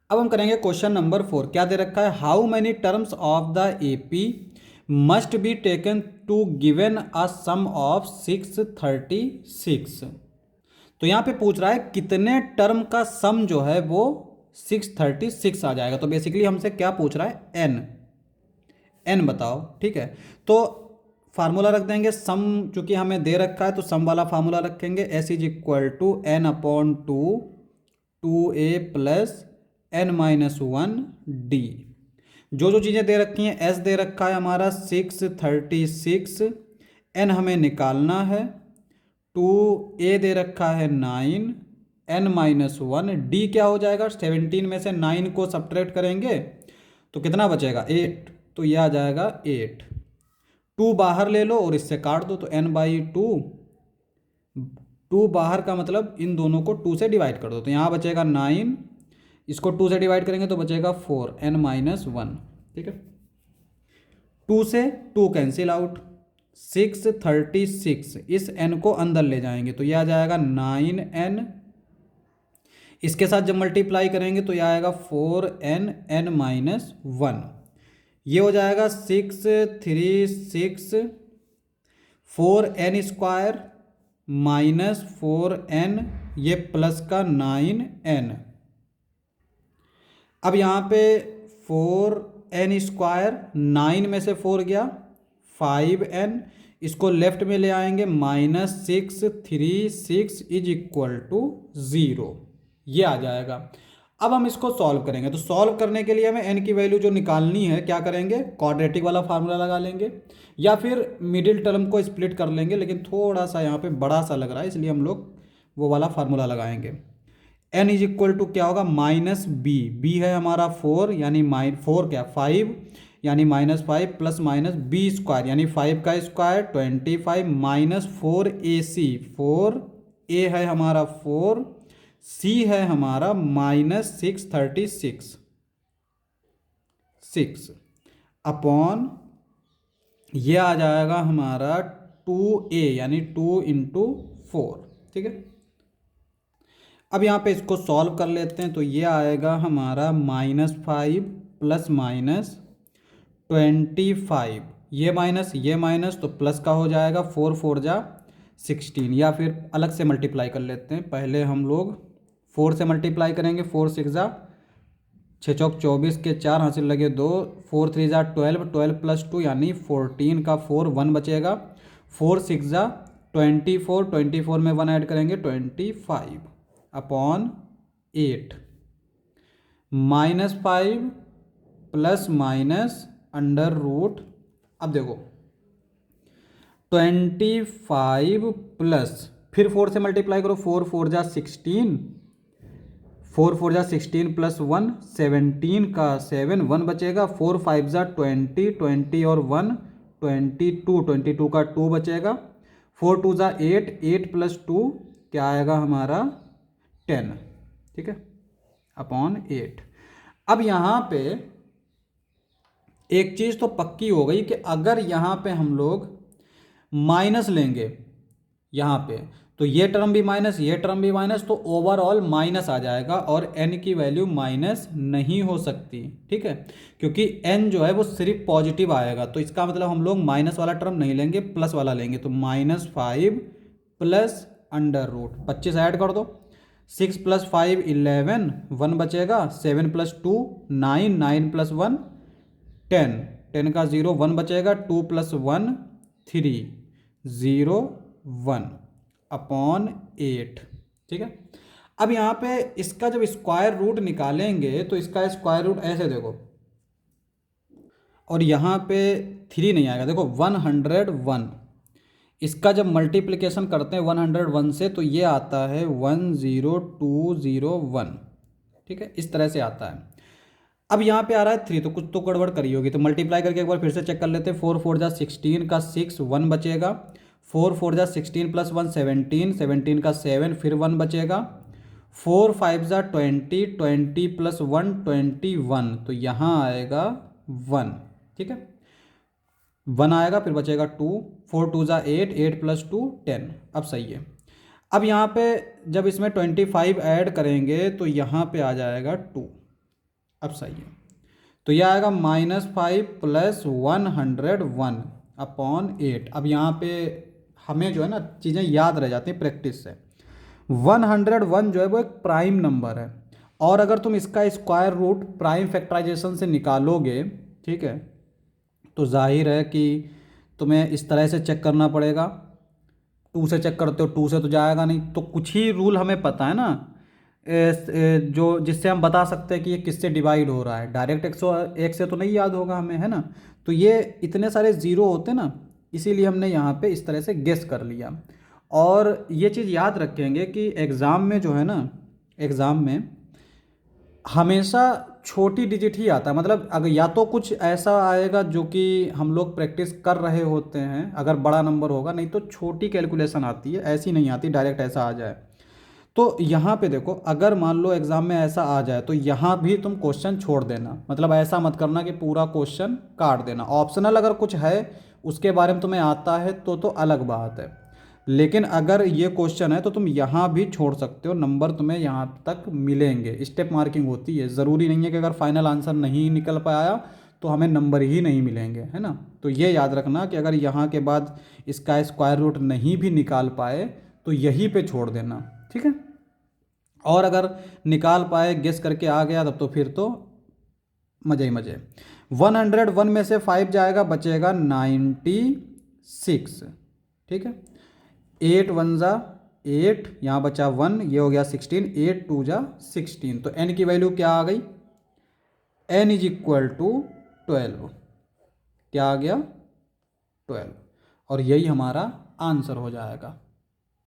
अब हम करेंगे क्वेश्चन नंबर 4। क्या दे रखा है, how many terms of the AP must be taken to given a sum of 636। तो यहाँ पे पूछ रहा है कितने टर्म का सम जो है वो 636 आ जाएगा। तो बेसिकली हमसे क्या पूछ रहा है, एन बताओ। ठीक है, तो फार्मूला रख देंगे सम, चूंकि हमें दे रखा है तो सम वाला फार्मूला रखेंगे। S is equal to n upon two a plus n minus one d. जो जो चीज़ें दे रखी हैं, एस दे रखा है हमारा 636, एन हमें निकालना है, टू ए दे रखा है 9, एन माइनस वन, डी क्या हो जाएगा, 17 में से 9 को सब्ट्रैक्ट करेंगे तो कितना बचेगा, 8। तो यह आ जाएगा 8। 2 बाहर ले लो और इससे काट दो, तो n बाई 2 बाहर का मतलब इन दोनों को 2 से डिवाइड कर दो, तो यहाँ बचेगा 9, इसको 2 से डिवाइड करेंगे तो बचेगा 4, n माइनस 1। ठीक है, 2 से 2 कैंसिल आउट, 636, इस n को अंदर ले जाएंगे तो यह आ जाएगा 9n, इसके साथ जब मल्टीप्लाई करेंगे तो यह आएगा 4n, n माइनस 1। ये हो जाएगा 636, 4n स्क्वायर माइनस 4n, ये प्लस का 9n। अब यहाँ पे 4n स्क्वायर, 9 में से 4 गया 5n, इसको लेफ्ट में ले आएंगे, माइनस 636 इज इक्वल टू 0, ये आ जाएगा। अब हम इसको सॉल्व करेंगे, तो सॉल्व करने के लिए हमें n की वैल्यू जो निकालनी है क्या करेंगे, क्वाड्रेटिक वाला फार्मूला लगा लेंगे या फिर मिडिल टर्म को स्प्लिट कर लेंगे, लेकिन थोड़ा सा यहाँ पे बड़ा सा लग रहा है इसलिए हम लोग वो वाला फार्मूला लगाएंगे। n इज इक्वल टू क्या होगा, माइनस बी है हमारा 4, यानी 4 क्या 5, यानी minus 5 plus minus b square, यानी 5 का स्क्वायर 25, माइनस 4ac, 4a है हमारा 4, c है हमारा माइनस 636 अपॉन ये आ जाएगा हमारा 2a, यानी 2 इंटू 4। ठीक है, अब यहाँ पे इसको सॉल्व कर लेते हैं, तो ये आएगा हमारा -5 प्लस माइनस 25, ये माइनस तो प्लस का हो जाएगा, 4 4 जा 16, या फिर अलग से मल्टीप्लाई कर लेते हैं। पहले हम लोग 4 से मल्टीप्लाई करेंगे, 4 6 जा 6 चौक 24 के 4 हासिल लगे 2, 4 3 जा 12, 12 प्लस 2 यानी 14 का 4 1 बचेगा, 4 6 जा 24, 24 में 1 ऐड करेंगे 25 upon 8, -5 plus minus under root. अब देखो 25 प्लस फिर 4 से मल्टीप्लाई करो, 4 4 जा 16, 4 4 जा 16 प्लस 1 17 का 7 1 बचेगा, 4 5 जा 20, 20 और 1 22, 22 का 2 बचेगा, 4 2 जा 8, 8 प्लस 2 क्या आएगा हमारा 10। ठीक है, अपॉन 8। अब यहाँ पे एक चीज़ तो पक्की हो गई कि अगर यहाँ पे हम लोग माइनस लेंगे यहाँ पे, तो ये टर्म भी माइनस, ये टर्म भी माइनस, तो ओवरऑल माइनस आ जाएगा और n की वैल्यू माइनस नहीं हो सकती। ठीक है, क्योंकि n जो है वो सिर्फ पॉजिटिव आएगा, तो इसका मतलब हम लोग माइनस वाला टर्म नहीं लेंगे, प्लस वाला लेंगे। तो -5 प्लस अंडर रूट 25 ऐड कर दो, 6 प्लस 5 11, 1 बचेगा, 7 प्लस 2 9, 9 प्लस 1 10, 10 का 0 1 बचेगा, 2 प्लस 1 3 0 1 अपॉन 8। ठीक है, अब यहाँ पे इसका जब स्क्वायर रूट निकालेंगे तो इसका स्क्वायर रूट ऐसे देखो, और यहाँ पे 3 नहीं आएगा, देखो 101, इसका जब मल्टीप्लिकेशन करते हैं 101 से तो ये आता है 10201। ठीक है, इस तरह से आता है। अब यहाँ पे आ रहा है 3, तो कुछ तो गड़बड़ करी होगी, तो मल्टीप्लाई करके एक बार फिर से चेक कर लेते हैं। 4 4 जा 16 का 6 1 बचेगा, 4 4 जा 16 प्लस 1 17, 17 का 7 फिर 1 बचेगा, 4 5 जा 20, 20 प्लस 1 21, तो यहाँ आएगा 1। ठीक है, 1 आएगा फिर बचेगा 2, 4 2 जा 8, 8 प्लस 2 10। अब सही है। अब यहाँ पे जब इसमें 25 ऐड करेंगे तो यहाँ पे आ जाएगा 2। अब सही है। तो यह आएगा -5 + 101 अपॉन 8। अब यहाँ पे हमें जो है ना चीज़ें याद रह जाती हैं प्रैक्टिस से। 101 जो है वो एक प्राइम नंबर है, और अगर तुम इसका स्क्वायर रूट प्राइम फैक्टराइजेशन से निकालोगे, ठीक है, तो जाहिर है कि तुम्हें इस तरह से चेक करना पड़ेगा। 2 से चेक करते हो, 2 से तो जाएगा नहीं, तो कुछ ही रूल हमें पता है ना जो जिससे हम बता सकते हैं कि ये किससे डिवाइड हो रहा है। डायरेक्ट 101 से तो नहीं याद होगा हमें, है ना। तो ये इतने सारे ज़ीरो होते ना, इसीलिए हमने यहाँ पे इस तरह से गेस कर लिया। और ये चीज़ याद रखेंगे कि एग्ज़ाम में जो है ना, एग्ज़ाम में हमेशा छोटी डिजिट ही आता है। मतलब अगर या तो कुछ ऐसा आएगा जो कि हम लोग प्रैक्टिस कर रहे होते हैं, अगर बड़ा नंबर होगा, नहीं तो छोटी कैलकुलेशन आती है, ऐसी नहीं आती डायरेक्ट ऐसा आ जाए। तो यहाँ पे देखो, अगर मान लो एग्ज़ाम में ऐसा आ जाए तो यहाँ भी तुम क्वेश्चन छोड़ देना। मतलब ऐसा मत करना कि पूरा क्वेश्चन काट देना। ऑप्शनल अगर कुछ है उसके बारे में तुम्हें आता है तो अलग बात है, लेकिन अगर ये क्वेश्चन है तो तुम यहाँ भी छोड़ सकते हो, नंबर तुम्हें यहाँ तक मिलेंगे। स्टेप मार्किंग होती है, ज़रूरी नहीं है कि अगर फाइनल आंसर नहीं निकल पाया तो हमें नंबर ही नहीं मिलेंगे, है ना। तो ये याद रखना कि अगर यहाँ के बाद इसका स्क्वायर रूट नहीं भी निकाल पाए तो यहीं पे छोड़ देना, ठीक है। और अगर निकाल पाए, गेस करके आ गया, तब तो फिर तो मज़े ही मज़े। 101 में से 5 जाएगा, बचेगा 96, ठीक है। 8 1 जा 8, यहाँ बचा 1, ये हो गया 16, 8 2 जा 16। तो n की वैल्यू क्या आ गई, n = 12। क्या आ गया, 12। और यही हमारा आंसर हो जाएगा।